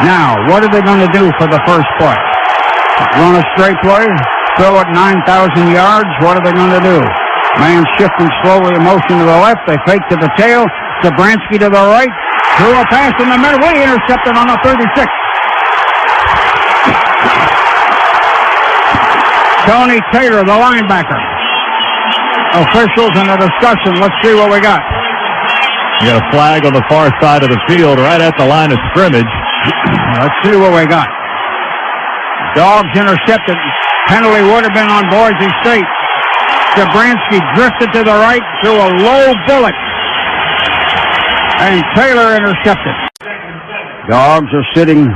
Now, what are they going to do for the first play? Run a straight play? Throw it 9,000 yards? What are they going to do? Man shifting slowly, motion to the left. They fake to the tail. Zabransky to the right. Threw a pass in the middle. We intercepted on the 36. Tony Taylor, the linebacker. Officials in the discussion. Let's see what we got. You got a flag on the far side of the field, right at the line of scrimmage. Let's see what we got. Dogs intercepted. Penalty would have been on Boise State. Zabransky drifted to the right, threw a low bullet. And Taylor intercepted. Dogs are sitting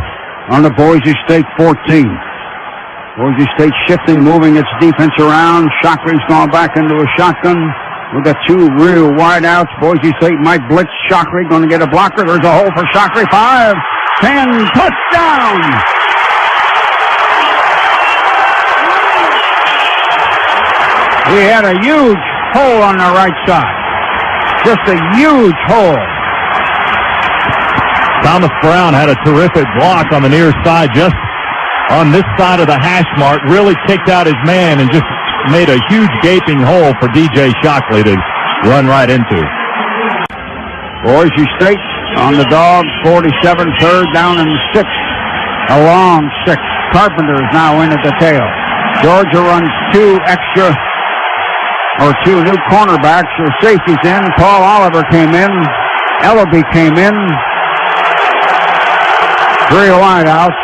on the Boise State 14. Boise State shifting, moving its defense around. Shockley's gone back into a shotgun. We've got two real wideouts. Boise State might blitz. Shockley going to get a blocker. There's a hole for Shockley. 5, 10, touchdown! We had a huge hole on the right side. Just a huge hole. Thomas Brown had a terrific block on the near side, just on this side of the hash mark. Really kicked out his man and just made a huge gaping hole for DJ Shockley to run right into. Boise State on the Dogs, 47, third down and 6. A long 6. Carpenter is now in at the tail. Georgia runs two new cornerbacks or safeties in. Paul Oliver came in. Ellaby came in. 3 wideouts.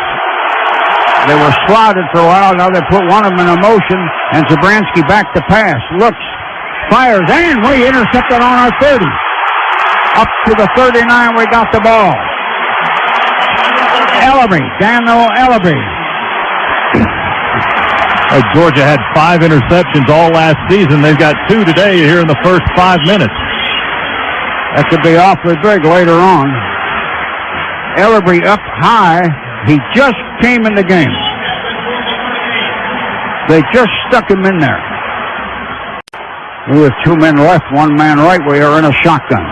They were slotted for a while. Now they put one of them in motion. And Zabransky back to pass. Looks. Fires. And we intercepted on our 30. Up to the 39 we got the ball. Ellaby. Daniel Ellaby. Georgia had 5 interceptions all last season. They've got 2 today here in the first 5 minutes. That could be awfully big later on. Ellaby up high. He just came in the game. They just stuck him in there. We have 2 men left, 1 man right. We are in a shotgun.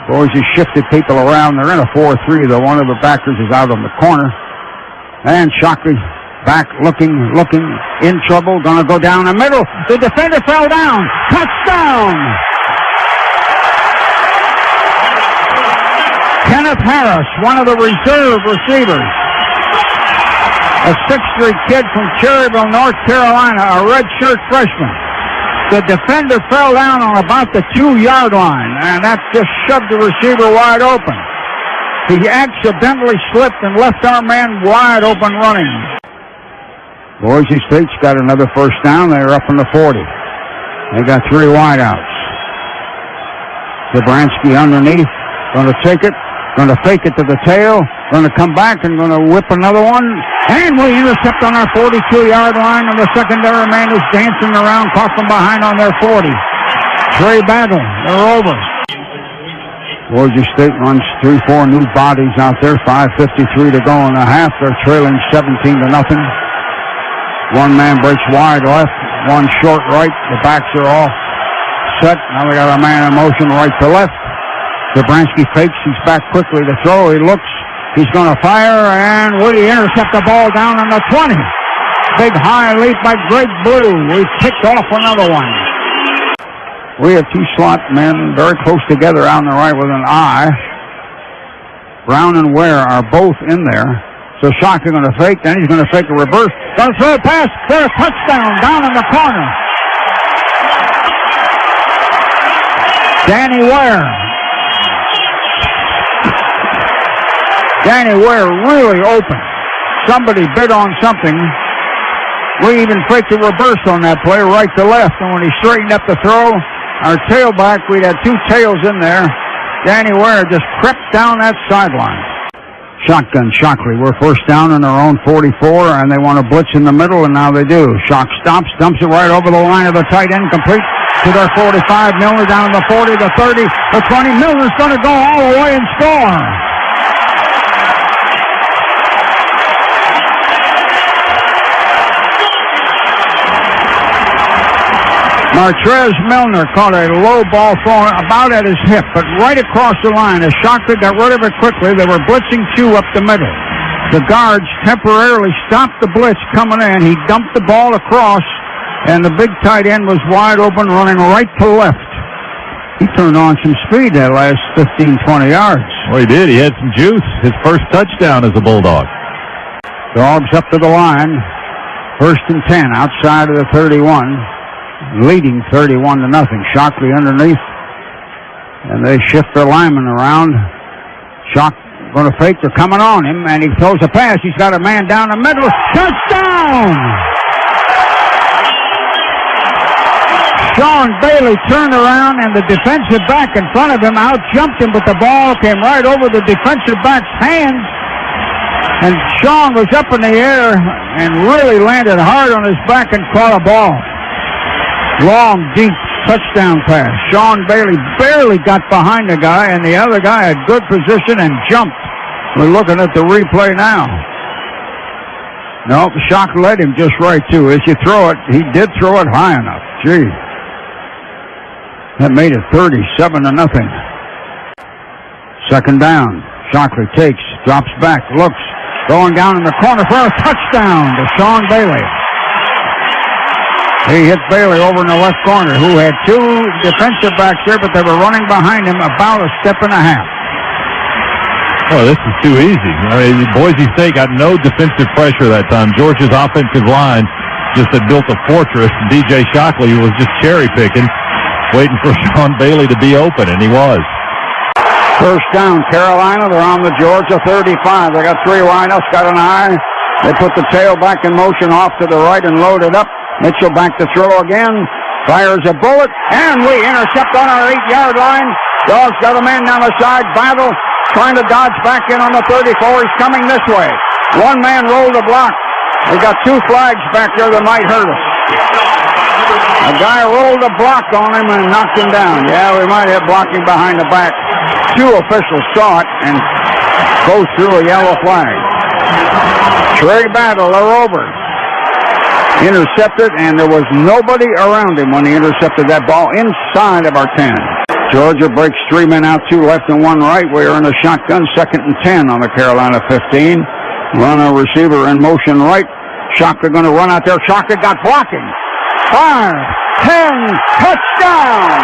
Boise shifted people around. They're in a 4-3, though. One of the backers is out on the corner. And Shockley back looking, in trouble, gonna go down the middle. The defender fell down. Touchdown! Kenneth Harris, one of the reserve receivers. A 6'3" kid from Cherryville, North Carolina, a redshirt freshman. The defender fell down on about the 2-yard line, and that just shoved the receiver wide open. He accidentally slipped and left our man wide open running. Boise State's got another first down. They're up in the 40. They got 3 wideouts. Zabransky underneath, going to take it, going to fake it to the tail, going to come back and going to whip another one. And we intercept on our 42-yard line, and the secondary man is dancing around, caught from behind on their 40. Trey Battle, they're over. Boise State runs 3-4 new bodies out there. 5:53 to go in the half. They're trailing 17-0. 1 man breaks wide left, 1 short right. The backs are all set. Now we got a man in motion right to left. Zabransky fakes. He's back quickly to throw. He looks. He's going to fire, and we intercept the ball down on the 20. Big high leap by Greg Blue. We picked off another one. We have 2 slot men very close together out on the right with an eye. Brown and Ware are both in there. So Shockley going to fake, then he's going to fake a reverse. Going to throw a pass for a touchdown down in the corner. Danny Ware. Danny Ware really open. Somebody bid on something. We even faked a reverse on that play, right to left. And when he straightened up the throw, our tailback, we'd had 2 tails in there. Danny Ware just crept down that sideline. Shotgun Shockley. We're first down in their own 44, and they want to blitz in the middle, and now they do. Shock stops, dumps it right over the line of the tight end, complete to their 45. Milner down to the 40, the 30, the 20. Milner's going to go all the way and score. Martrez Milner caught a low ball thrown about at his hip, but right across the line. As Shockley got rid of it quickly, they were blitzing Chu up the middle. The guards temporarily stopped the blitz coming in. He dumped the ball across, and the big tight end was wide open, running right to left. He turned on some speed that last 15, 20 yards. Well, he did. He had some juice. His first touchdown as a Bulldog. Dogs up to the line. 1st and 10 outside of the 31. Leading 31-0. Shockley underneath. And they shift their linemen around. Shock going to fake. They're coming on him, and he throws a pass. He's got a man down the middle. Touchdown! Sean Bailey turned around, and the defensive back in front of him out-jumped him, but the ball came right over the defensive back's hands. And Sean was up in the air and really landed hard on his back and caught a ball. Long, deep touchdown pass. Sean Bailey barely got behind the guy, and the other guy had good position and jumped. We're looking at the replay now. Nope, Shock led him just right, too. As you throw it, he did throw it high enough. Gee. That made it 37-0. 2nd down. Shockley takes, drops back, looks, going down in the corner for a touchdown to Sean Bailey. He hit Bailey over in the left corner, who had 2 defensive backs there, but they were running behind him about a step and a half. Oh, this is too easy. I mean, Boise State got no defensive pressure that time. Georgia's offensive line just had built a fortress. DJ Shockley was just cherry-picking, waiting for Sean Bailey to be open, and he was. 1st down, Carolina. They're on the Georgia 35. They got 3 wideouts, got an eye. They put the tailback in motion off to the right and load it up. Mitchell back to throw again. Fires a bullet, and we intercept on our 8-yard line. Dogs got a man down the side. Battle trying to dodge back in on the 34. He's coming this way. One man rolled a block. We got 2 flags back there that might hurt us. A guy rolled a block on him and knocked him down. Yeah, we might have blocking behind the back. 2 officials saw it and goes through a yellow flag. Trey Battle, they're over. Intercepted, and there was nobody around him when he intercepted that ball inside of our 10. Georgia breaks 3 men out, 2 left and 1 right. We are in a shotgun, 2nd and 10 on the Carolina 15. Run a receiver in motion right. Shockley going to run out there. Shockley got blocking. 5, 10, touchdown!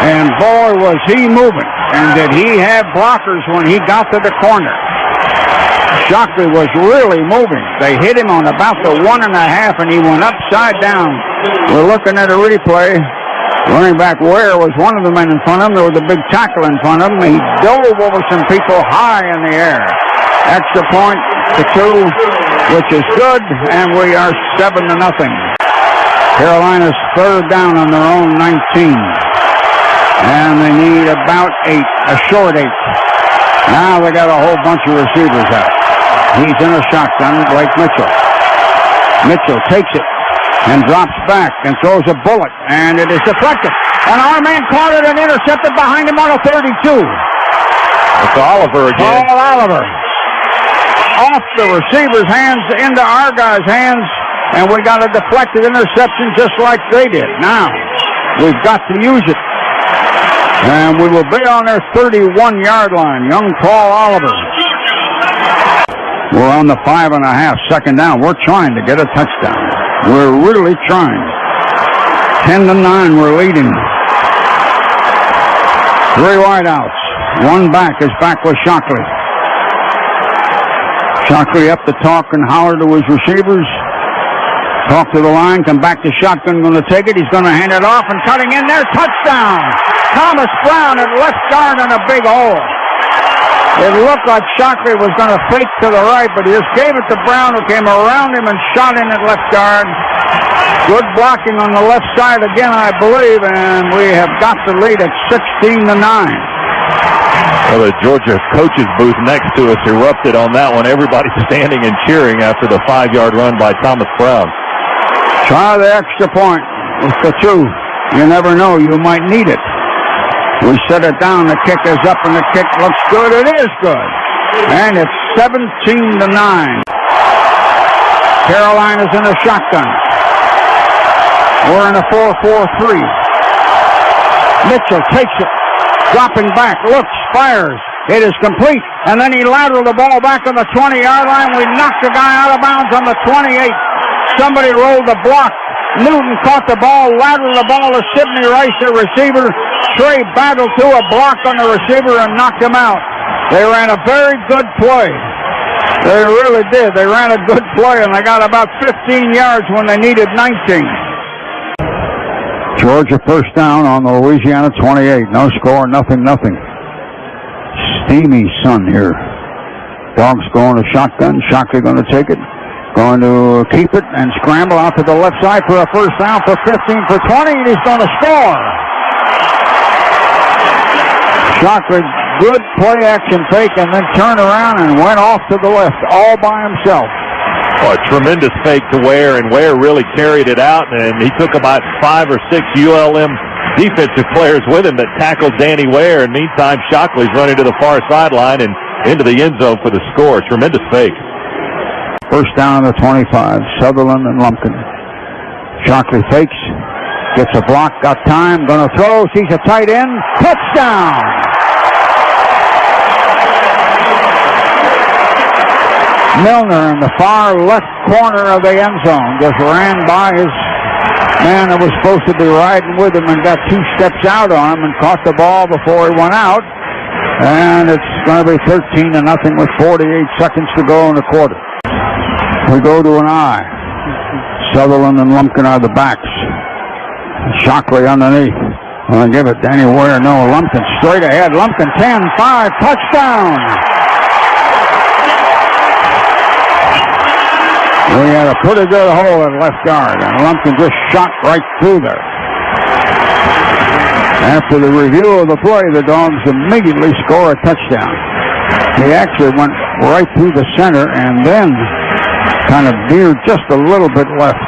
And boy, was he moving. And did he have blockers when he got to the corner. Shockley was really moving. They hit him on about the 1.5, and he went upside down. We're looking at a replay. Running back Ware was one of the men in front of him. There was a big tackle in front of him. He dove over some people high in the air. Extra point to 2, which is good, and we are 7-0. Carolina's 3rd down on their own 19. And they need about 8, a short 8. Now they got a whole bunch of receivers out. He's in a shotgun, Blake Mitchell. Mitchell takes it and drops back and throws a bullet, and it is deflected. And our man caught it and intercepted behind him on a 32. It's Oliver again. Paul Oliver. Off the receiver's hands into our guy's hands, and we got a deflected interception just like they did. Now, we've got to use it. And we will be on their 31-yard line. Young Paul Oliver. We're on the 5.5, 2nd down. We're trying to get a touchdown. We're really trying. 10-9, we're leading. 3 wideouts. 1 back. His back was Shockley. Shockley up to talk and holler to his receivers. Talk to the line, come back to shotgun, going to take it. He's going to hand it off and cutting in there. Touchdown! Thomas Brown at left guard in a big hole. It looked like Shockley was going to fake to the right, but he just gave it to Brown, who came around him and shot in at left guard. Good blocking on the left side again, I believe, and we have got the lead at 16-9. Well, the Georgia coaches booth next to us erupted on that one. Everybody standing and cheering after the 5-yard run by Thomas Brown. Try the extra point with the 2. You never know, you might need it. We set it down. The kick is up, and the kick looks good. It is good. And it's 17-9. Carolina's in a shotgun. We're in a 4-4-3. Mitchell takes it. Dropping back. Looks. Fires. It is complete. And then he lateraled the ball back on the 20-yard line. We knocked the guy out of bounds on the 28. Somebody rolled the block. Newton caught the ball, lateraled the ball to Sidney Rice, the receiver. Trey battled to a block on the receiver and knocked him out. They ran a very good play. They really did. They ran a good play, and they got about 15 yards when they needed 19. Georgia first down on the Louisiana 28. No score, nothing. Steamy sun here. Dogs going to shotgun. Shockley going to take it. Going to keep it and scramble out to the left side for a first down for 15 for 20, and he's going to score. Shockley, good play action fake, and then turned around and went off to the left all by himself. Oh, a tremendous fake to Ware, and Ware really carried it out, and he took about 5 or 6 ULM defensive players with him that tackled Danny Ware, and meantime Shockley's running to the far sideline and into the end zone for the score. Tremendous fake. First down on the 25, Sutherland and Lumpkin. Shockley fakes, gets a block, got time, going to throw, sees a tight end, touchdown! Milner in the far left corner of the end zone just ran by his man that was supposed to be riding with him and got 2 steps out on him and caught the ball before he went out. And it's going to be 13-0 with 48 seconds to go in the quarter. We go to an I. Sutherland and Lumpkin are the backs. Shockley underneath. Going to give it anywhere. No, Lumpkin straight ahead. Lumpkin 10-5, touchdown. We had a pretty good hole at left guard, and Lumpkin just shot right through there. After the review of the play, the Dogs immediately score a touchdown. He actually went right through the center and then kind of veered just a little bit left.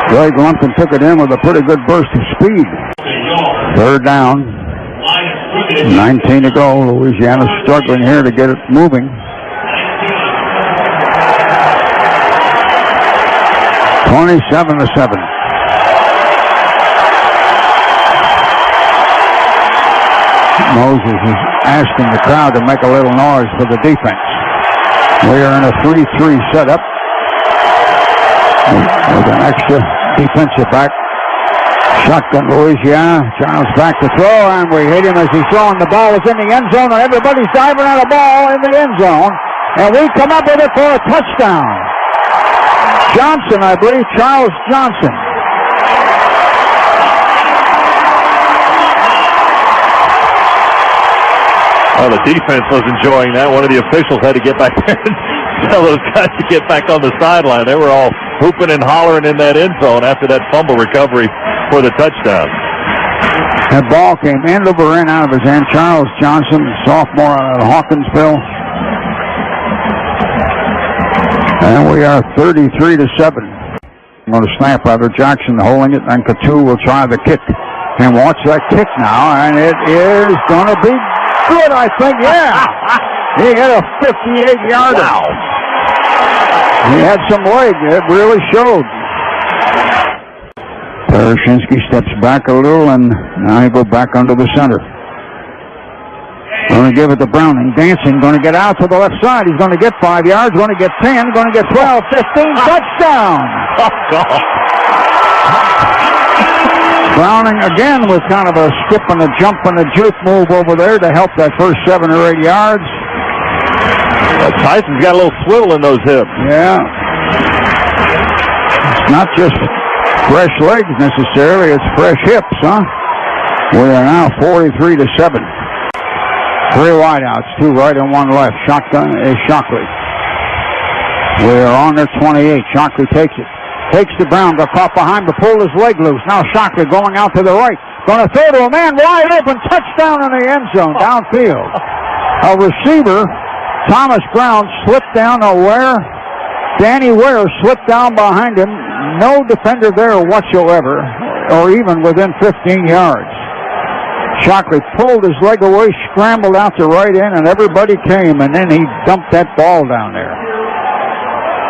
Greg Lumpkin took it in with a pretty good burst of speed. Third down. 19 to go. Louisiana's struggling here to get it moving. (27-7). Moses is asking the crowd to make a little noise for the defense. We are in a 3-3 setup with an extra defensive back. Shotgun Louisiana. Childs back to throw, and we hit him as he's throwing. The ball is in the end zone, and everybody's diving at a ball in the end zone. And we come up with it for a touchdown. Johnson, I believe, Charles Johnson. Well, the defense was enjoying that. One of the officials had to get back there and tell those guys to get back on the sideline. They were all hooping and hollering in that end zone after that fumble recovery for the touchdown. That ball came end over end out of his hand. Charles Johnson, sophomore out of Hawkinsville. And we are 33-7. I'm going to snap rather. Jackson holding it, and Couture will try the kick. And watch that kick now, and it is going to be good, I think. Yeah. He hit a 58-yarder. Wow. He had some leg. It really showed. Parashinsky steps back a little, and now he goes back under the center. Going to give it to Browning. Dancing, going to get out to the left side. He's going to get 5 yards, going to get 10, going to get 12, 15, touchdown! Oh, God. Browning again with kind of a skip and a jump and a juke move over there to help that first 7 or 8 yards. Tyson's got a little swivel in those hips. Yeah. It's not just fresh legs necessarily, it's fresh hips, huh? We are now 43-7. 3 wideouts, 2 right and 1 left. Shotgun is Shockley. We are on their 28. Shockley takes it. Takes to Brown, got caught behind, but pulled his leg loose. Now Shockley going out to the right. Going to throw to a man wide open. Touchdown in the end zone, downfield. A receiver, Thomas Brown, slipped down to Ware. Danny Ware slipped down behind him. No defender there whatsoever, or even within 15 yards. Shockley pulled his leg away, scrambled out to right end, and everybody came, and then he dumped that ball down there.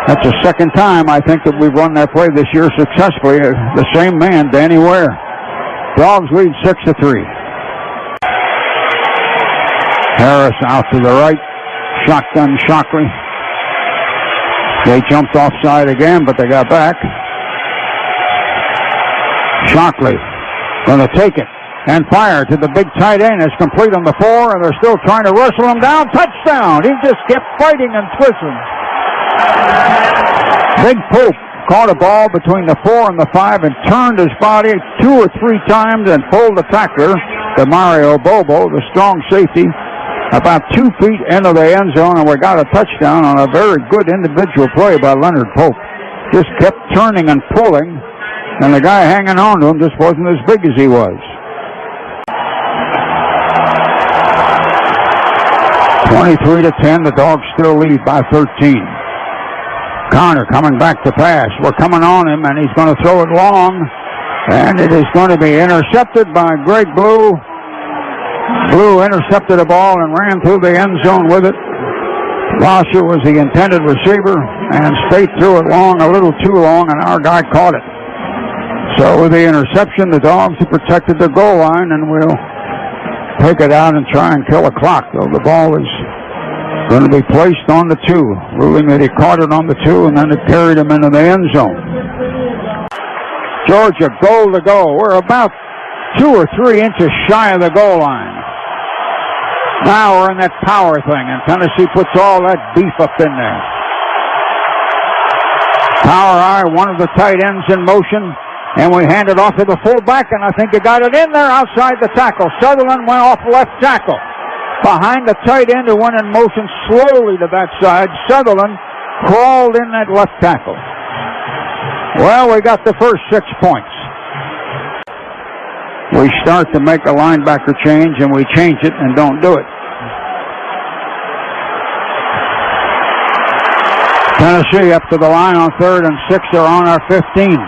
That's the second time, I think, that we've run that play this year successfully. The same man, Danny Ware. Dogs lead 6-3. Harris out to the right. Shotgun Shockley. They jumped offside again, but they got back. Shockley going to take it and fire to the big tight end. It's complete on the 4, and they're still trying to wrestle him down. Touchdown! He just kept fighting and twisting. Big Pope caught a ball between the 4 and the 5 and turned his body 2 or 3 times and pulled the tackler, the Mario Bobo, the strong safety, about 2 feet into the end zone, and we got a touchdown on a very good individual play by Leonard Pope. Just kept turning and pulling, and the guy hanging on to him just wasn't as big as he was. 23-10, the Dogs still lead by 13. Connor coming back to pass. We're coming on him, and he's going to throw it long, and it is going to be intercepted by Greg Blue. Blue intercepted the ball and ran through the end zone with it. Rosser was the intended receiver and straight threw it long, a little too long, and our guy caught it. So with the interception, the Dogs have protected the goal line, and we'll take it out and try and kill the clock. Though the ball is going to be placed on the 2, ruling that he caught it on the 2, and then it carried him into the end zone. Georgia, goal to go. We're about 2 or 3 inches shy of the goal line. Now we're in that power thing, and Tennessee puts all that beef up in there. Power eye, one of the tight ends in motion, and we hand it off to the fullback, and I think they got it in there outside the tackle. Sutherland went off left tackle. Behind the tight end who went in motion slowly to that side, Sutherland crawled in that left tackle. Well, we got the first 6 points. We start to make a linebacker change, and we change it and don't do it. Tennessee up to the line on 3rd and 6. They're on our 15.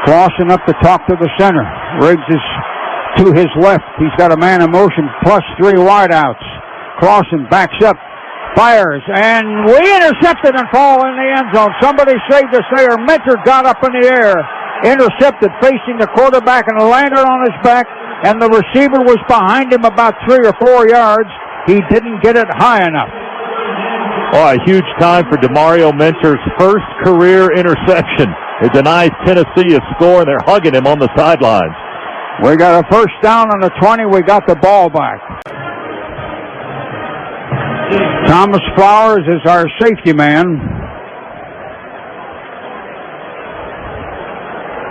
Clausen up to talk to the center. Riggs is to his left. He's got a man in motion plus 3 wideouts. Clausen backs up, fires, and we intercepted and fall in the end zone. Somebody saved us there. Mentor got up in the air. Intercepted, facing the quarterback, and landed on his back, and the receiver was behind him about 3 or 4 yards. He didn't get it high enough. Oh, a huge time for DeMario Mentor's first career interception. It denies Tennessee a score, and they're hugging him on the sidelines. We got a first down on the 20. We got the ball back. Thomas Flowers is our safety man.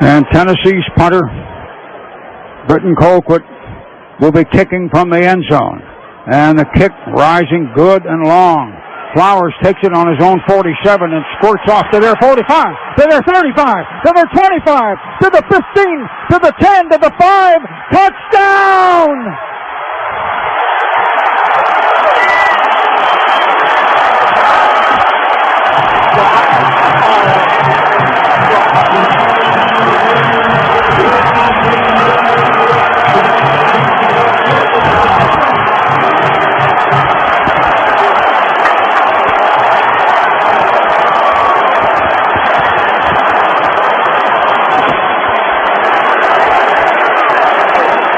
And Tennessee's punter, Britton Colquitt, will be kicking from the end zone. And the kick rising good and long. Flowers takes it on his own 47 and squirts off to their 45, to their 35, to their 25, to the 15, to the 10, to the 5. Touchdown!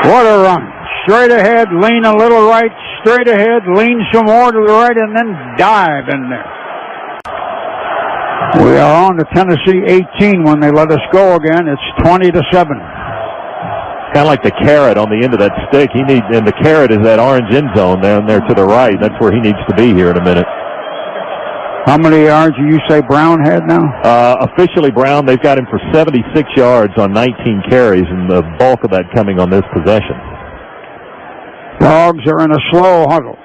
What a run. Straight ahead, lean a little right, straight ahead, lean some more to the right, and then dive in there. We are on to Tennessee 18 when they let us go again. It's 20-7. Kind of like the carrot on the end of that stick. And the carrot is that orange end zone down there to the right. That's where he needs to be here in a minute. How many yards do you say Brown had now? Officially, Brown, they've got him for 76 yards on 19 carries, and the bulk of that coming on this possession. Dogs are in a slow huddle.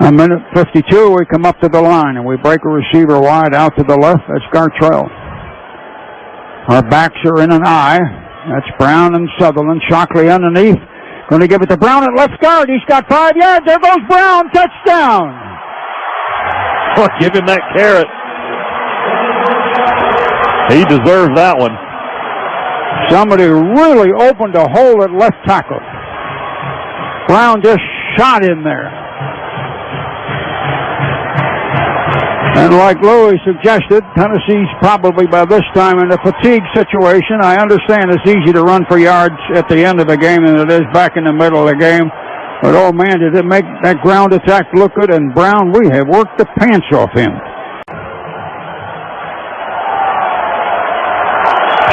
A minute 52, we come up to the line, and we break a receiver wide out to the left. That's Gartrell. Our backs are in an I. That's Brown and Sutherland. Shockley underneath. Going to give it to Brown at left guard. He's got 5 yards. There goes Brown. Touchdown. Oh, give him that carrot. He deserves that one. Somebody really opened a hole at left tackle. Brown just shot in there. And like Louis suggested, Tennessee's probably by this time in a fatigue situation. I understand it's easy to run for yards at the end of the game than it is back in the middle of the game. But, oh, man, did it make that ground attack look good. And Brown, we have worked the pants off him.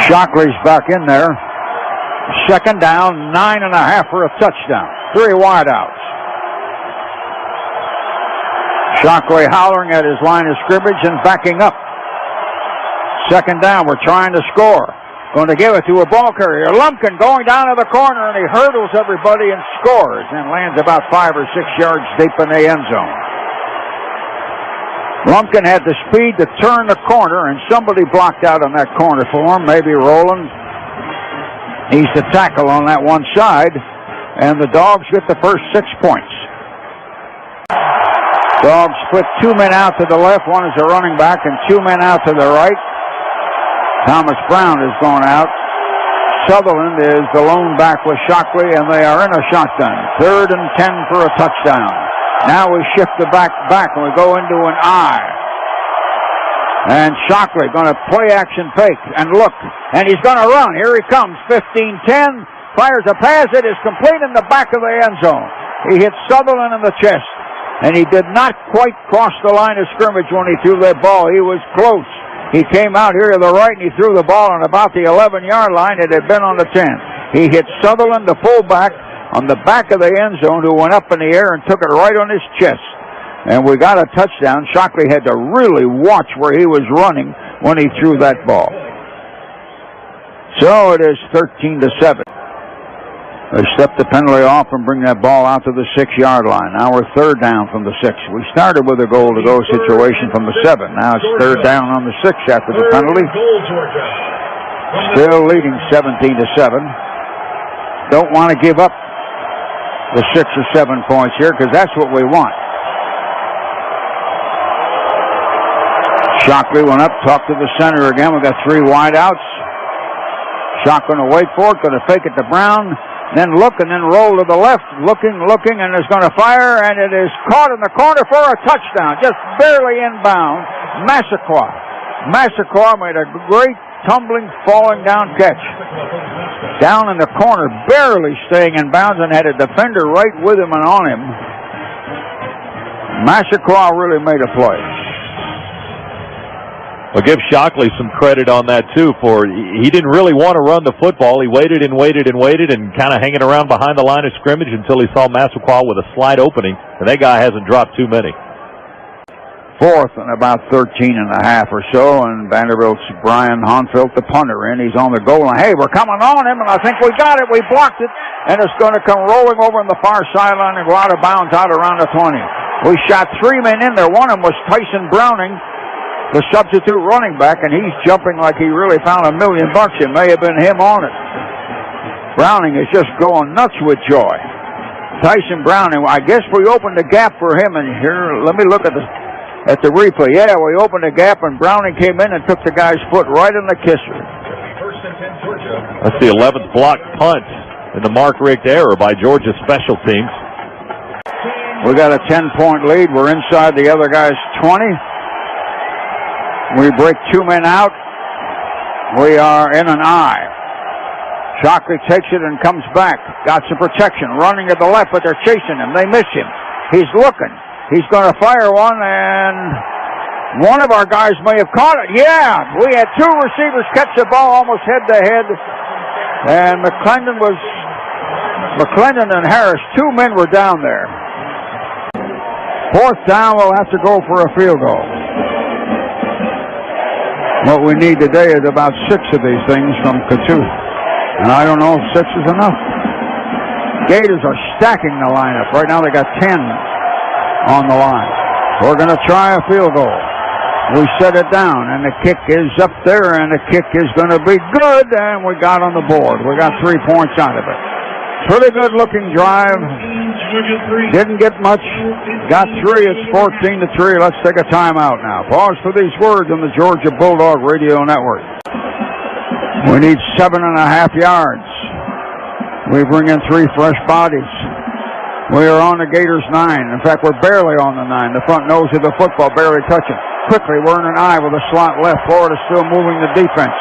Shockley's back in there. Second down, 9.5 for a touchdown. 3 wideouts. Shockley hollering at his line of scrimmage and backing up. Second down, we're trying to score. Going to give it to a ball carrier. Lumpkin going down to the corner, and he hurdles everybody and scores and lands about 5 or 6 yards deep in the end zone. Lumpkin had the speed to turn the corner, and somebody blocked out on that corner for him, maybe Roland. He's the tackle on that one side, and the Dogs get the first 6 points. Dogs split 2 men out to the left. One is a running back and 2 men out to the right. Thomas Brown has gone out. Sutherland is the lone back with Shockley, and they are in a shotgun. 3rd and 10 for a touchdown. Now we shift the back, and we go into an I. And Shockley going to play action fake and look, and he's going to run. Here he comes, 15-10, fires a pass. It is complete in the back of the end zone. He hit Sutherland in the chest, and he did not quite cross the line of scrimmage when he threw that ball. He was close. He came out here to the right, and he threw the ball on about the 11-yard line. It had been on the 10. He hit Sutherland, the fullback, on the back of the end zone, who went up in the air and took it right on his chest. And we got a touchdown. Shockley had to really watch where he was running when he threw that ball. So it is 13-7. They step the penalty off and bring that ball out to the 6-yard line. Now we're 3rd down from the 6. We started with a goal-to-go situation from the 7. Now it's 3rd down on the 6 after the penalty. Still leading 17-7. Don't want to give up the 6 or 7 points here, because that's what we want. Shockley went up, talked to the center again. We've got 3 wideouts. Shock going to wait for it, going to fake it to Brown, then look and then roll to the left, looking, and is going to fire, and it is caught in the corner for a touchdown, just barely inbound. Massacre made a great tumbling, falling down catch. Down in the corner, barely staying in bounds, and had a defender right with him and on him. Massacre really made a play. Well, give Shockley some credit on that, too, for he didn't really want to run the football. He waited and kind of hanging around behind the line of scrimmage until he saw Massacre with a slight opening, and that guy hasn't dropped too many. 4th and about 13.5 or so, and Vanderbilt's Brian Honfeld, the punter, in. He's on the goal line. Hey, we're coming on him, and I think we got it. We blocked it, and it's going to come rolling over on the far sideline and go out of bounds out around the 20. We shot 3 men in there. One of them was Tyson Browning, the substitute running back, and he's jumping like he really found $1 million. It may have been him on it. Browning is just going nuts with joy. Tyson Browning, I guess we opened the gap for him, and here, let me look at the replay. Yeah, we opened a gap, and Browning came in and took the guy's foot right in the kisser. That's the 11th block punt in the Mark Richt error by Georgia special teams. We got a 10-point lead. We're inside the other guy's 20. We break 2 men out. We are in an I. Shockley takes it and comes back. Got some protection. Running to the left, but they're chasing him. They miss him. He's looking. He's going to fire one, and one of our guys may have caught it. Yeah, we had 2 receivers catch the ball almost head-to-head, and McClendon and Harris, 2 men were down there. 4th down, we'll have to go for a field goal. What we need today is about 6 of these things from Katuth, and I don't know if 6 is enough. Gators are stacking the lineup. Right now they got 10 on the line. We're going to try a field goal. We set it down, and the kick is up there, and the kick is going to be good, and we got on the board. We got 3 points out of it. Pretty good-looking drive. Didn't get much. Got 3. It's 14-3. Let's take a timeout now. Pause for these words on the Georgia Bulldog Radio Network. We need 7.5 yards. We bring in 3 fresh bodies. We are on the Gators 9. In fact, we're barely on the 9. The front nose of the football, barely touching. Quickly, we're in an eye with a slot left. Florida still moving the defense.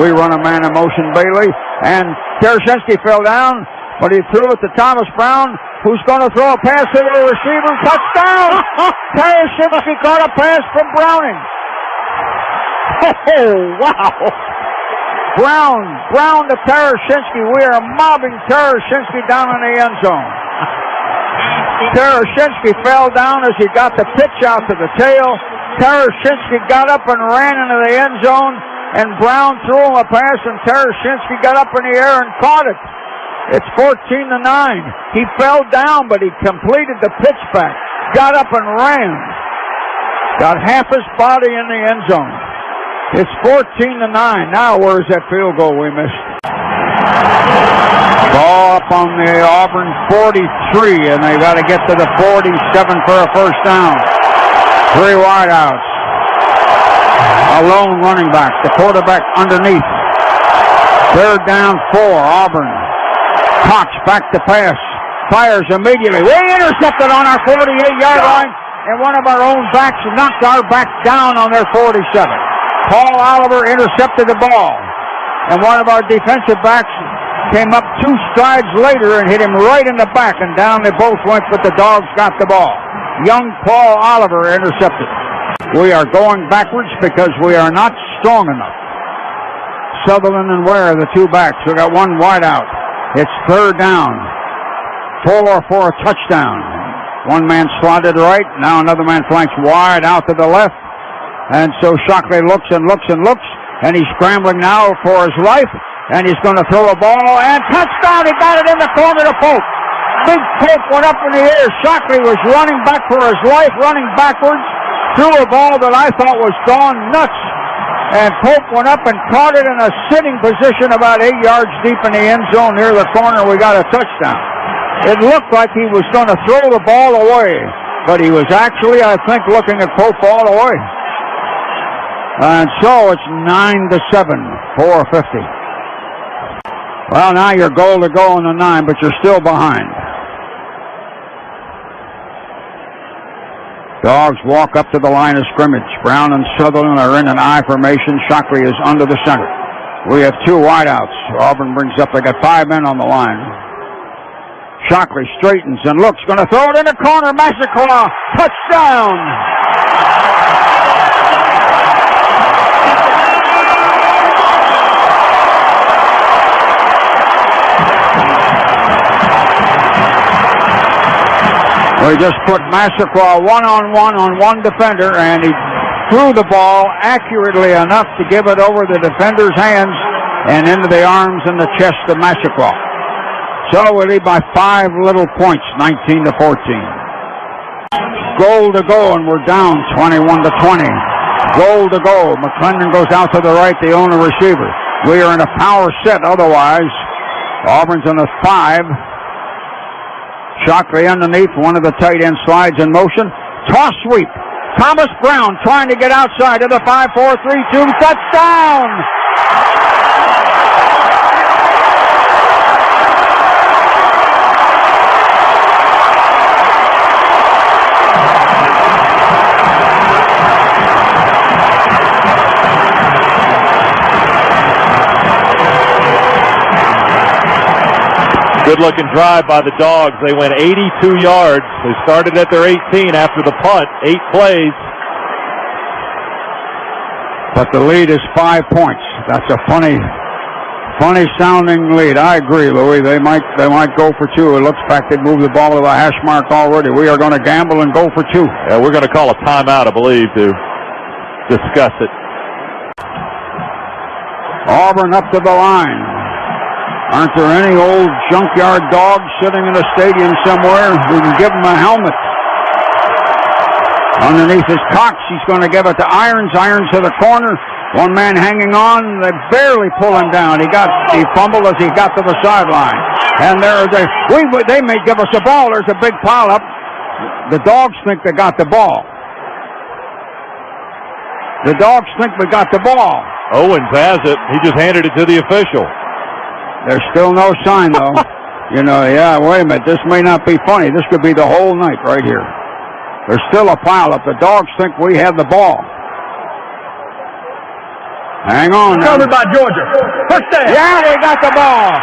We run a man in motion, Bailey. And Tereshinski fell down, but he threw it to Thomas Brown, who's going to throw a pass to the receiver. Touchdown! Tereshinski caught a pass from Browning. Oh, wow. Brown to Tereshinski. We are mobbing Tereshinski down in the end zone. Tereshinski fell down as he got the pitch out to the tail. Tereshinski got up and ran into the end zone, and Brown threw him a pass, and Tereshinski got up in the air and caught it. It's 14-9. He fell down, but he completed the pitch back. Got up and ran. Got half his body in the end zone. It's 14-9. Now where's that field goal we missed? Ball up on the Auburn 43, and they got to get to the 47 for a first down. 3 wideouts. A lone running back. The quarterback underneath. 3rd down 4. Auburn. Cox back to pass. Fires immediately. We intercepted on our 48-yard line, and one of our own backs knocked our back down on their 47. Paul Oliver intercepted the ball, and one of our defensive backs came up 2 strides later and hit him right in the back, and down they both went, but the Dogs got the ball. Young Paul Oliver intercepted. We are going backwards because we are not strong enough. Sutherland and Ware, the 2 backs. We got 1 wide out. It's 3rd down. 4 for a touchdown. 1 man slotted right. Now another man flanks wide out to the left. And so Shockley looks and looks and looks, and he's scrambling now for his life, and he's going to throw a ball, and touchdown! He got it in the corner to Pope. Big Pope went up in the air. Shockley was running back for his life, running backwards, threw a ball that I thought was gone nuts, and Pope went up and caught it in a sitting position about 8 yards deep in the end zone near the corner. We got a touchdown. It looked like he was going to throw the ball away, but he was actually, I think, looking at Pope all the way. And so it's 9-7, 4:50. Well, now you're goal to go on the 9, but you're still behind. Dogs walk up to the line of scrimmage. Brown and Sutherland are in an I formation. Shockley is under the center. We have 2 wideouts. Auburn brings up, they got 5 men on the line. Shockley straightens and looks, going to throw it in the corner. Massacre, touchdown! We just put Massacre one-on-one on 1 defender, and he threw the ball accurately enough to give it over the defender's hands and into the arms and the chest of Massacre. So we lead by 5 little points, 19-14. Goal to go, and we're down 21-20. Goal to go. McClendon goes out to the right, the only receiver. We are in a power set otherwise. Auburn's on a 5. Shockley underneath, one of the tight end slides in motion. Toss sweep. Thomas Brown trying to get outside to the 5-4-3-2. Touchdown! Good-looking drive by the Dogs. They went 82 yards. They started at their 18 after the punt. 8 plays. But the lead is 5 points. That's a funny sounding lead. I agree, Louis. They might go for 2. It looks like they moved the ball to the hash mark already. We are going to gamble and go for 2. Yeah, we're going to call a timeout, I believe, to discuss it. Auburn up to the line. Aren't there any old junkyard dogs sitting in a stadium somewhere who can give him a helmet? Underneath is Cox. He's going to give it to Irons. Irons to the corner. 1 man hanging on. They barely pull him down. He fumbled as he got to the sideline. And they may give us a ball. There's a big pile up. The Dogs think they got the ball. The Dogs think we got the ball. Owens has it. He just handed it to the official. There's still no sign, though. You know, yeah, wait a minute. This may not be funny. This could be the whole night right here. There's still a pileup. The Dogs think we have the ball. Hang on now. Covered by Georgia. First down. Yeah, we got the ball.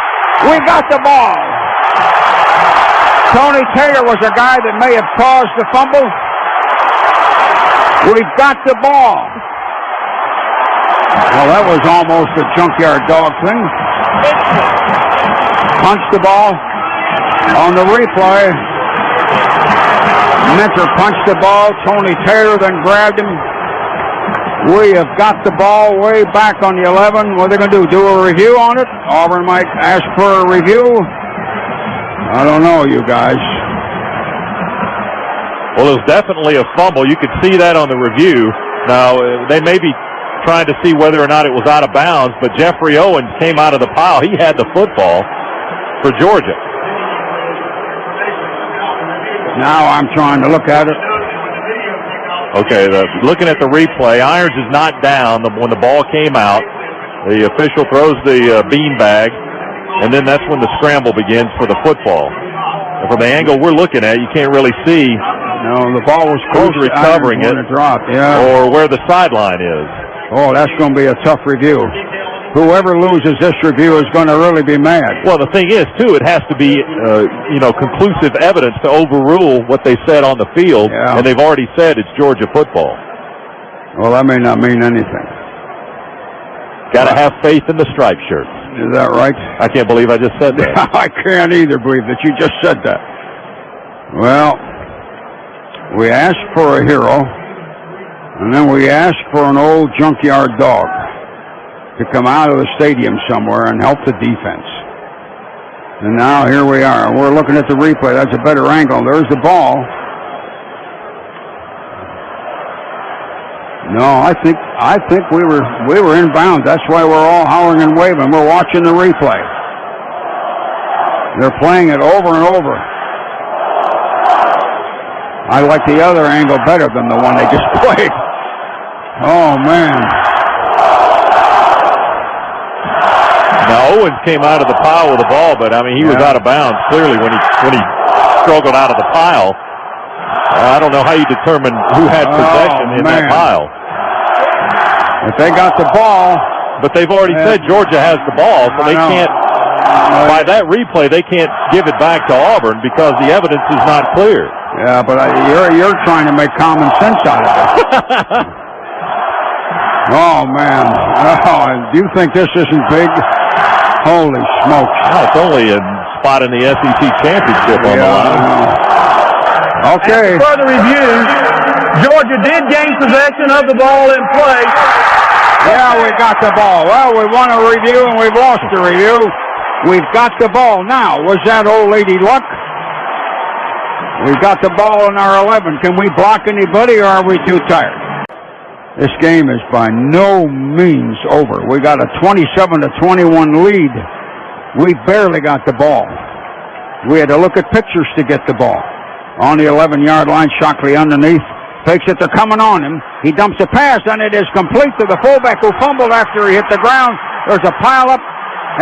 We got the ball. Tony Taylor was a guy that may have caused the fumble. We've got the ball. Well, that was almost a junkyard dog thing. Punched the ball on the replay. Mentor punched the ball. Tony Taylor then grabbed him. We have got the ball way back on the 11. What are they going to do? Do a review on it? Auburn might ask for a review. I don't know, you guys. Well, it was definitely a fumble. You could see that on the review. Now, they may be trying to see whether or not it was out of bounds, but Jeffrey Owens came out of the pile. He had the football for Georgia. Now I'm trying to look at it. Okay, looking at the replay, Irons is not down when the ball came out. The official throws the beanbag, and then that's when the scramble begins for the football. And from the angle we're looking at, you can't really see no, the ball was close who's recovering it, or where the sideline is. Oh, that's going to be a tough review. Whoever loses this review is going to really be mad. Well, the thing is, too, it has to be, conclusive evidence to overrule what they said on the field, and they've already said it's Georgia football. Well, that may not mean anything. Got to have faith in the striped shirts. Is that right? I can't believe I just said that. I can't either believe that you just said that. Well, we asked for a hero, and then we asked for an old junkyard dog to come out of the stadium somewhere and help the defense. And now here we are. We're looking at the replay. That's a better angle. There's the ball. No, I think we were in bounds. That's why we're all howling and waving. We're watching the replay. They're playing it over and over. I like the other angle better than the one they just played. Oh man. Now Owens came out of the pile with the ball, but I mean he was out of bounds clearly when he struggled out of the pile. I don't know how you determine who had possession in that pile. If they got the ball, but they've already said Georgia has the ball, so they can't. By that replay, they can't give it back to Auburn because the evidence is not clear. Yeah, but you're trying to make common sense out of it. Oh man! Oh, do you think this isn't big? Holy smokes! No, it's only a spot in the SEC championship on the line. Okay. After further review, Georgia did gain possession of the ball in play. Yeah, we got the ball. Well, we won a review and we've lost a review. We've got the ball. Now, was that old lady luck? We've got the ball in our 11. Can we block anybody or are we too tired? This game is by no means over. We got a 27-21 lead. We barely got the ball. We had to look at pictures to get the ball. On the 11-yard line, Shockley underneath. Takes it, they're coming on him. He dumps a pass, and it is complete to the fullback who fumbled after he hit the ground. There's a pileup,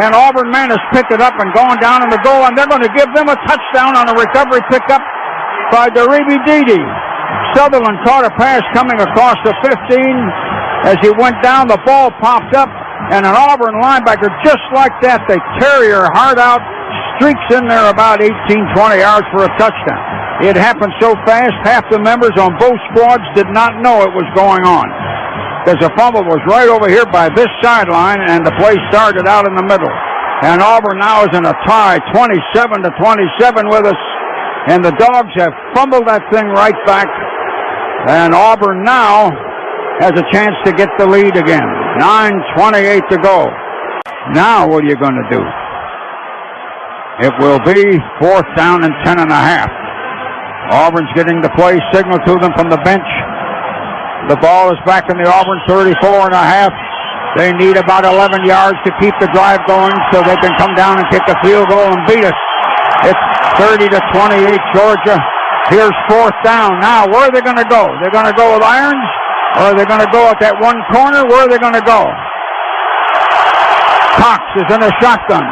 and Auburn man has picked it up and gone down in the goal, and they're going to give them a touchdown on a recovery pickup by Deribi Dede. Sutherland caught a pass coming across the 15. As he went down, the ball popped up, and an Auburn linebacker, just like that, they tear your heart out, streaks in there about 18, 20 yards for a touchdown. It happened so fast, half the members on both squads did not know it was going on. Because the fumble was right over here by this sideline, and the play started out in the middle. And Auburn now is in a tie, 27-27 with us. And the Dogs have fumbled that thing right back. And Auburn now has a chance to get the lead again. 9:28 to go. Now what are you going to do? It will be 4th down and 10 and a half. Auburn's getting the play signal to them from the bench. The ball is back in the Auburn 34 and a half. They need about 11 yards to keep the drive going so they can come down and kick a field goal and beat us. It's 30-28 Georgia. Here's 4th down. Now, where are they going to go? They're going to go with Irons, or are they going to go at that one corner? Where are they going to go? Cox is in a shotgun.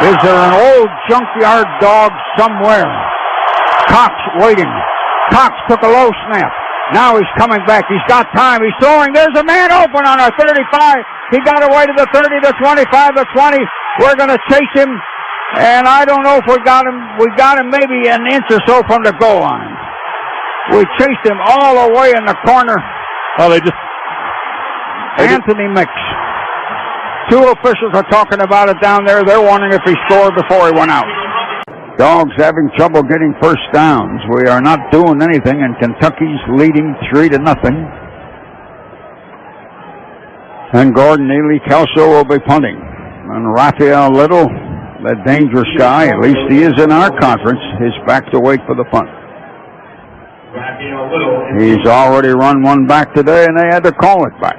Is there an old junkyard dog somewhere? Cox waiting. Cox took a low snap. Now he's coming back. He's got time. He's throwing. There's a man open on our 35. He got away to the 30, the 25, the 20. We're going to chase him. And I don't know if we got him. We got him maybe an inch or so from the goal line. We chased him all the way in the corner. Oh, Anthony Mix. Two officials are talking about it down there. They're wondering if he scored before he went out. Dogs having trouble getting first downs. We are not doing anything, and Kentucky's leading 3-0. And Gordon Neely Kelso will be punting. And Raphael Little, that dangerous guy, at least he is in our conference, is back to wait for the punt. He's already run one back today, and they had to call it back.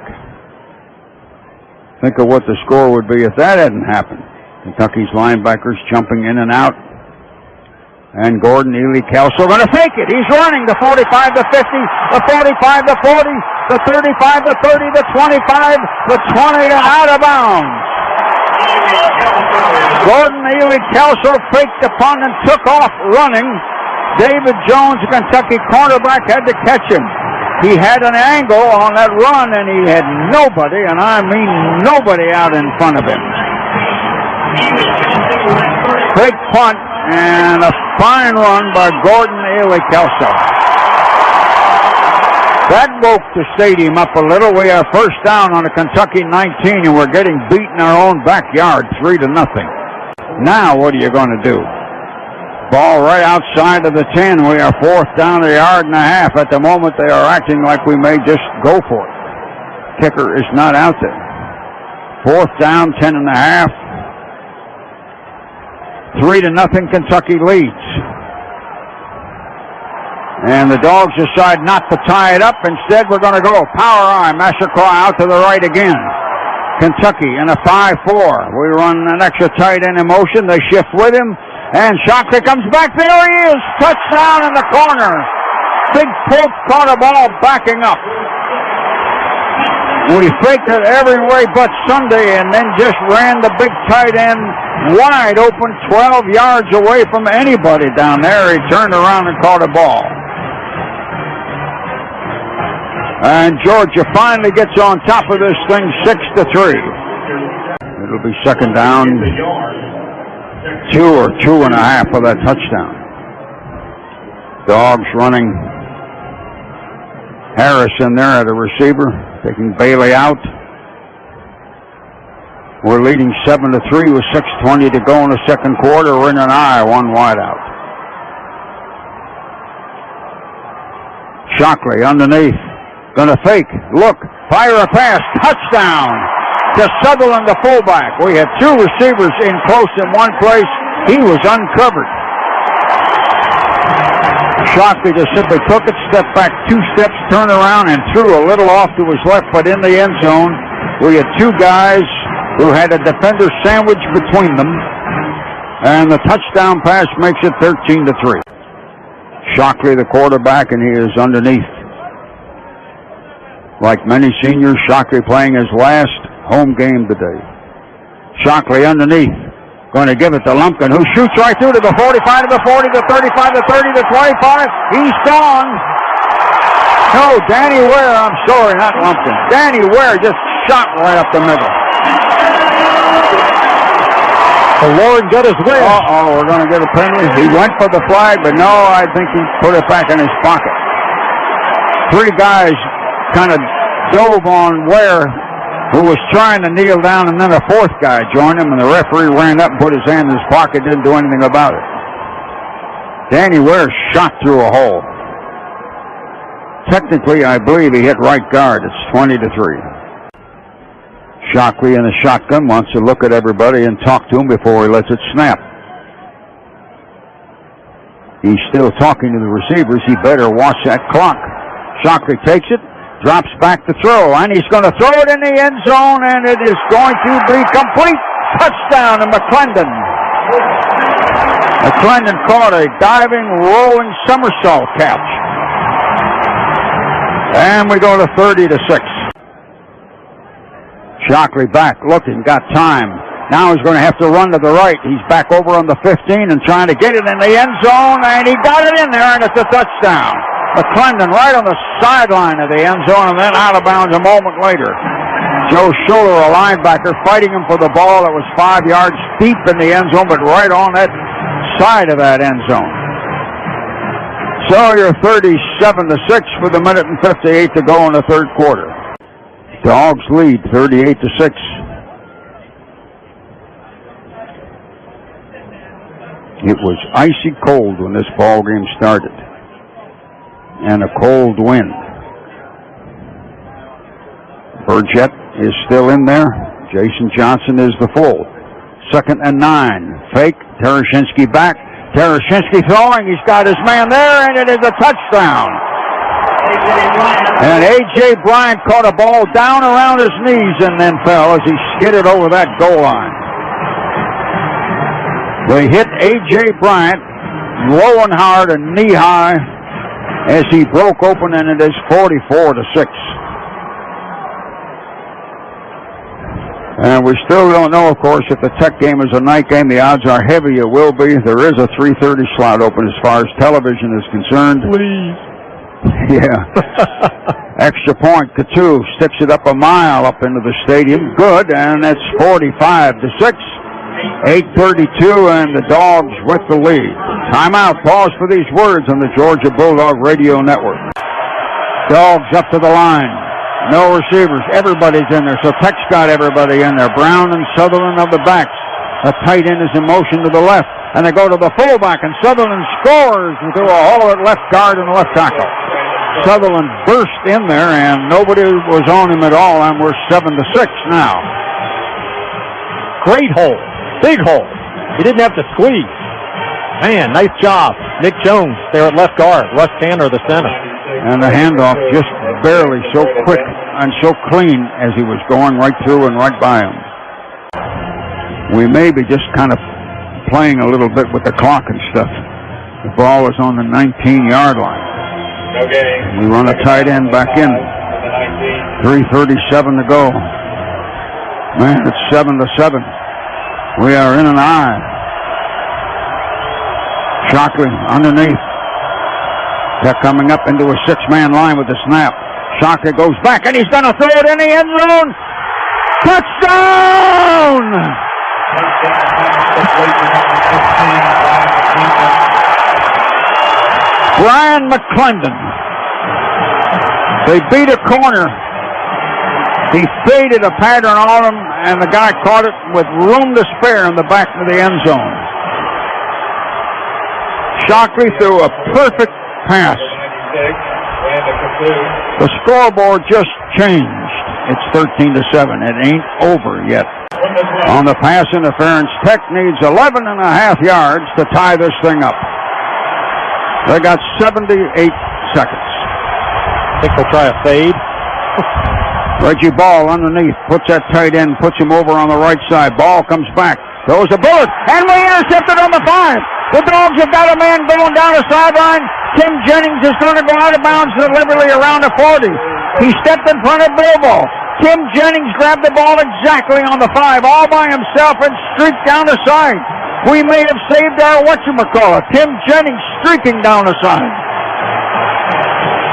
Think of what the score would be if that hadn't happened. Kentucky's linebackers jumping in and out. And Gordon Neely Kelso going to fake it. He's running the 45, the 50, the 45, the 40, the 35, the 30, the 25, the 20, and out of bounds. Gordon Neely Kelso faked the punt and took off running. David Jones, the Kentucky cornerback, had to catch him. He had an angle on that run, and he had nobody, and I mean nobody, out in front of him. Big punt and a fine run by Gordon Neely Kelso. That woke the stadium up a little. We are first down on a Kentucky 19, and we're getting beat in our own backyard, 3-0. Now, what are you going to do? Ball right outside of the 10. We are fourth down, a yard and a half. At the moment, they are acting like we may just go for it. Kicker is not out there. Fourth down, 10 and a half. 3-0, Kentucky leads. And the Dogs decide not to tie it up. Instead, we're going to go power eye. Massacroix out to the right again. Kentucky in a 5-4. We run an extra tight end in motion. They shift with him. And Shockley comes back. There he is. Touchdown in the corner. Big Pope caught a ball backing up. We faked it every way but Sunday, and then just ran the big tight end wide open, 12 yards away from anybody down there. He turned around and caught a ball. And Georgia finally gets on top of this thing, 6-3. It'll be second down, 2 or 2.5 for that touchdown. Dogs running Harrison there at a receiver, taking Bailey out. We're leading 7-3 with 6:20 to go in the second quarter. We're in an eye, one wide out. Shockley underneath, gonna fake, look, fire a pass, touchdown to Sutherland, the fullback. We had two receivers in close in one place. He was uncovered. Shockley just simply took it, stepped back 2 steps, turned around, and threw a little off to his left, but in the end zone. We had two guys who had a defender sandwich between them, and the touchdown pass makes it 13-3. Shockley, the quarterback, and he is underneath. Like many seniors, Shockley playing his last home game today. Shockley underneath. Going to give it to Lumpkin, who shoots right through to the 45, to the 40, the 35, the 30, the 25. He's gone. No, Danny Ware, I'm sorry, not Lumpkin. Danny Ware just shot right up the middle. The Lord got his way. Uh-oh, we're going to get a penalty. He went for the flag, but no, I think he put it back in his pocket. 3 guys kind of dove on Ware, who was trying to kneel down, and then a 4th guy joined him, and the referee ran up and put his hand in his pocket, didn't do anything about it. Danny Ware shot through a hole. Technically, I believe he hit right guard. It's 20-3. Shockley in a shotgun wants to look at everybody and talk to him before he lets it snap. He's still talking to the receivers. He better watch that clock. Shockley takes it, drops back to throw, and he's going to throw it in the end zone, and it is going to be complete. Touchdown to McClendon. McClendon caught a diving, rolling somersault catch. And we go to 30-6. Shockley back, looking, got time. Now he's going to have to run to the right. He's back over on the 15 and trying to get it in the end zone, and he got it in there, and it's a touchdown. McClendon right on the sideline of the end zone and then out of bounds a moment later. Joe Schuler, a linebacker, fighting him for the ball that was 5 yards deep in the end zone, but right on that side of that end zone. So you're 37-6 with a minute and 58 to go in the third quarter. Dogs lead 38-6. It was icy cold when this ball game started, and a cold wind. Burgett is still in there. Jason Johnson is the full. 2nd and 9. Fake. Tereshinski back. Tereshinski throwing. He's got his man there, and it is a touchdown. And A.J. Bryant caught a ball down around his knees and then fell as he skidded over that goal line. They hit A.J. Bryant low and hard and knee high as he broke open, and it is 44-6. And we still don't know, of course, if the Tech game is a night game. The odds are heavy it will be. There is a 3:30 slot open as far as television is concerned. Please. Yeah. Extra point. Coutu sticks it up a mile up into the stadium. Good, and that's 45-6. 8:32, and the Dogs with the lead. Timeout. Pause for these words on the Georgia Bulldog Radio Network. Dogs up to the line. No receivers. Everybody's in there. So Tech's got everybody in there. Brown and Sutherland of the backs. A tight end is in motion to the left. And they go to the fullback, and Sutherland scores through a hole at left guard and the left tackle. Sutherland burst in there, and nobody was on him at all, and we're 7-6 now. Great hole. Big hole. He didn't have to squeeze. Man, nice job. Nick Jones there at left guard. Russ Tanner, the center. And the handoff just barely, so quick and so clean as he was going right through and right by him. We may be just kind of playing a little bit with the clock and stuff. The ball is on the 19-yard line. Okay. We run a tight end back in. 3:37 to go. Man, it's 7-7. We are in an eye. Shockley underneath. They're coming up into a 6-man line with the snap. Shockley goes back, and he's going to throw it in the end zone. Touchdown! Brian McClendon. They beat a corner. He faded a pattern on him, and the guy caught it with room to spare in the back of the end zone. Shockley threw a perfect pass. The scoreboard just changed. It's 13-7. It ain't over yet. On the pass interference, Tech needs 11.5 yards to tie this thing up. They got 78 seconds. Think they'll try a fade. Reggie Ball underneath, puts that tight end, puts him over on the right side. Ball comes back, throws a bullet, and we intercepted on the 5. The Dogs have got a man going down the sideline. Tim Jennings is going to go out of bounds deliberately around the 40. He stepped in front of Bilbo. Tim Jennings grabbed the ball exactly on the 5, all by himself, and streaked down the side. We may have saved our whatchamacallit. Tim Jennings streaking down the side.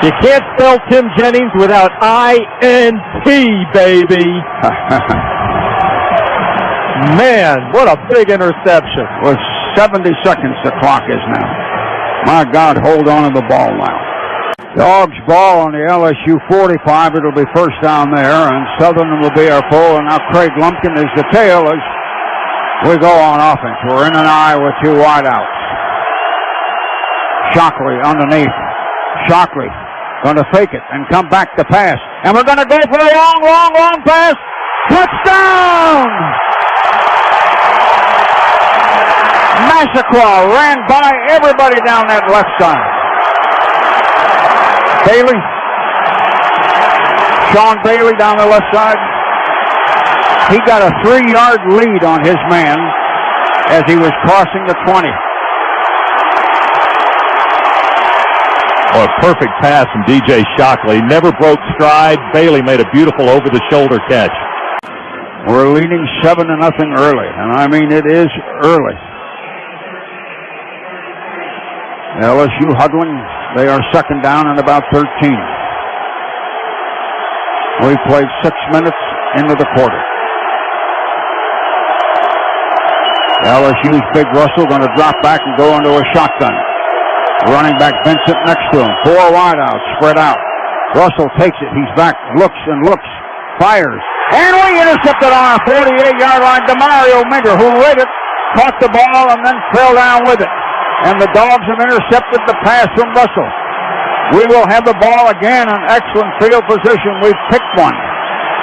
You can't spell Tim Jennings without I-N-T, baby. Man, what a big interception. With 70 seconds the clock is now. My God, hold on to the ball now. Dogs ball on the LSU 45. It'll be first down there, and Sutherland will be our full, and now Craig Lumpkin is the tail as we go on offense. We're in an eye with 2 wideouts. Shockley underneath. Shockley going to fake it and come back to pass. And we're going to go for a long pass. Touchdown! Massacre ran by everybody down that left side. Bailey. Sean Bailey down the left side. He got a 3-yard lead on his man as he was crossing the 20. Oh, a perfect pass from DJ Shockley. Never broke stride. Bailey made a beautiful over-the-shoulder catch. We're leading 7-0 early, and I mean it is early. LSU huddling. They are second down and about 13. We played 6 minutes into the quarter. LSU's Big Russell going to drop back and go into a shotgun. Running back Vincent next to him. 4 wideouts spread out. Russell takes it. He's back. Looks and looks. Fires. And we intercepted on our 48-yard line. DeMario Minter, who read it, caught the ball and then fell down with it. And the Dogs have intercepted the pass from Russell. We will have the ball again in excellent field position. We've picked one.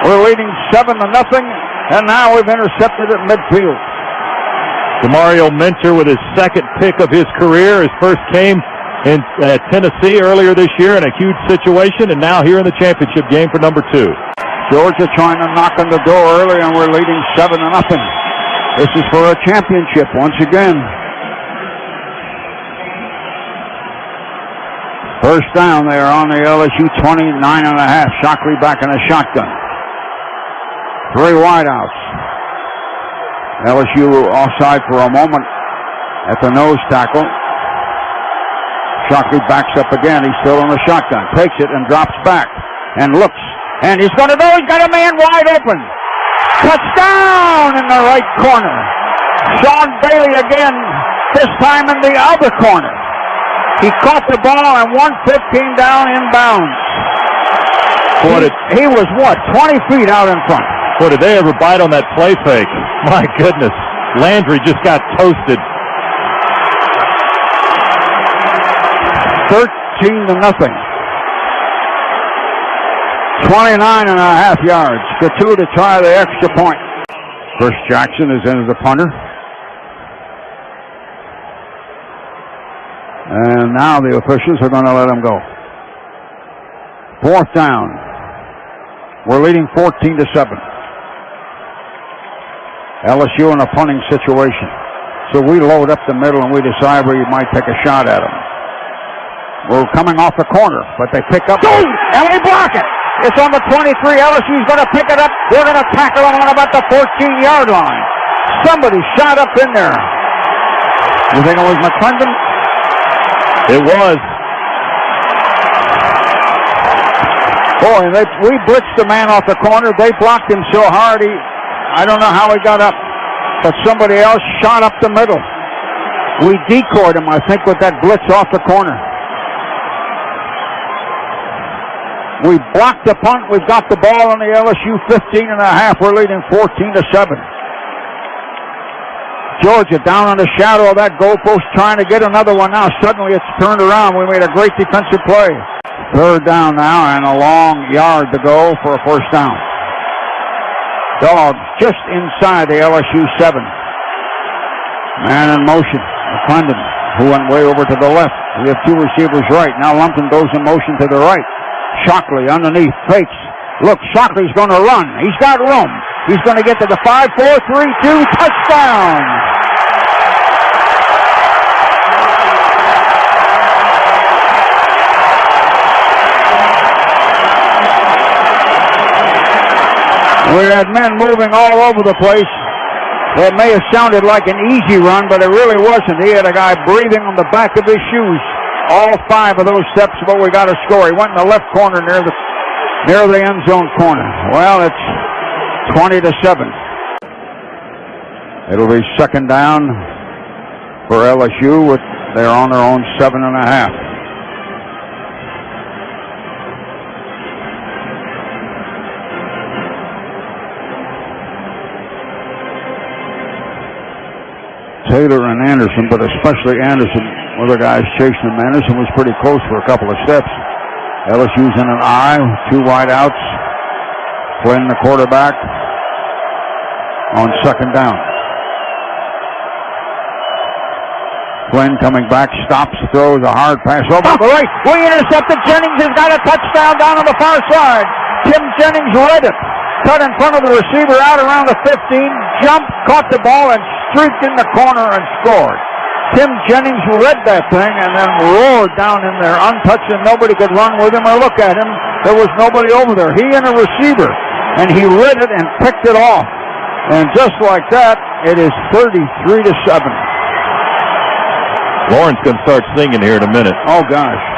We're leading 7-0, and now we've intercepted at midfield. DeMario Minter with his second pick of his career. His first came in Tennessee earlier this year in a huge situation, and now here in the championship game for number 2. Georgia trying to knock on the door early, and we're leading 7-0. This is for a championship once again. First down, they are on the LSU 29.5. Shockley back in a shotgun. 3 wideouts. LSU offside for a moment at the nose tackle. Shockley backs up again. He's still on the shotgun. Takes it and drops back and looks. And he's going to go. He's got a man wide open. Touchdown in the right corner. Sean Bailey again, this time in the other corner. He caught the ball and 1:15 down inbounds. He was, 20 feet out in front. Boy, did they ever bite on that play fake. My goodness. Landry just got toasted. 13-0. 29.5 yards. Couture to try the extra point. Chris Jackson is in as the punter. And now the officials are going to let him go. 4th down. We're leading 14-7. LSU in a punting situation. So we load up the middle and we decide we might take a shot at them. We're coming off the corner, but they pick up. And we block it. It's on the 23. LSU's going to pick it up. They're going to tackle them on about the 14-yard line. Somebody shot up in there. You think it was McClendon? It was. Boy, we blitzed the man off the corner. They blocked him so hard, I don't know how he got up. But somebody else shot up the middle. We decoyed him, I think, with that blitz off the corner. We blocked the punt. We've got the ball on the LSU 15.5. We're leading 14-7. Georgia down on the shadow of that goalpost trying to get another one now. Suddenly it's turned around. We made a great defensive play. 3rd down now and a long yard to go for a first down. Dogs just inside the LSU 7. Man in motion. McClendon, who went way over to the left. We have 2 receivers right. Now Lumpkin goes in motion to the right. Shockley underneath, fakes. Look, Shockley's going to run. He's got room. He's going to get to the 5-4-3-2 touchdown. We had men moving all over the place. It may have sounded like an easy run, but it really wasn't. He had a guy breathing on the back of his shoes. All 5 of those steps, but we got a score. He went in the left corner near the end zone corner. Well, it's 20-7. It'll be second down for LSU. They're on their own 7.5. Taylor and Anderson, but especially Anderson, were the guys chasing him. Anderson was pretty close for a couple of steps. LSU's in an I, 2 wideouts. Flynn, the quarterback, on second down. Flynn coming back, stops, throws a hard pass over to the right. We intercepted. Jennings has got a touchdown down on the far side. Tim Jennings read it. Cut in front of the receiver out around the 15. Jumped, caught the ball, and streaked in the corner and scored. Tim Jennings read that thing and then roared down in there untouched, and nobody could run with him or look at him. There was nobody over there. He and a receiver, and he read it and picked it off. And just like that, it is 33-7. Lawrence going to start singing here in a minute. Oh, gosh.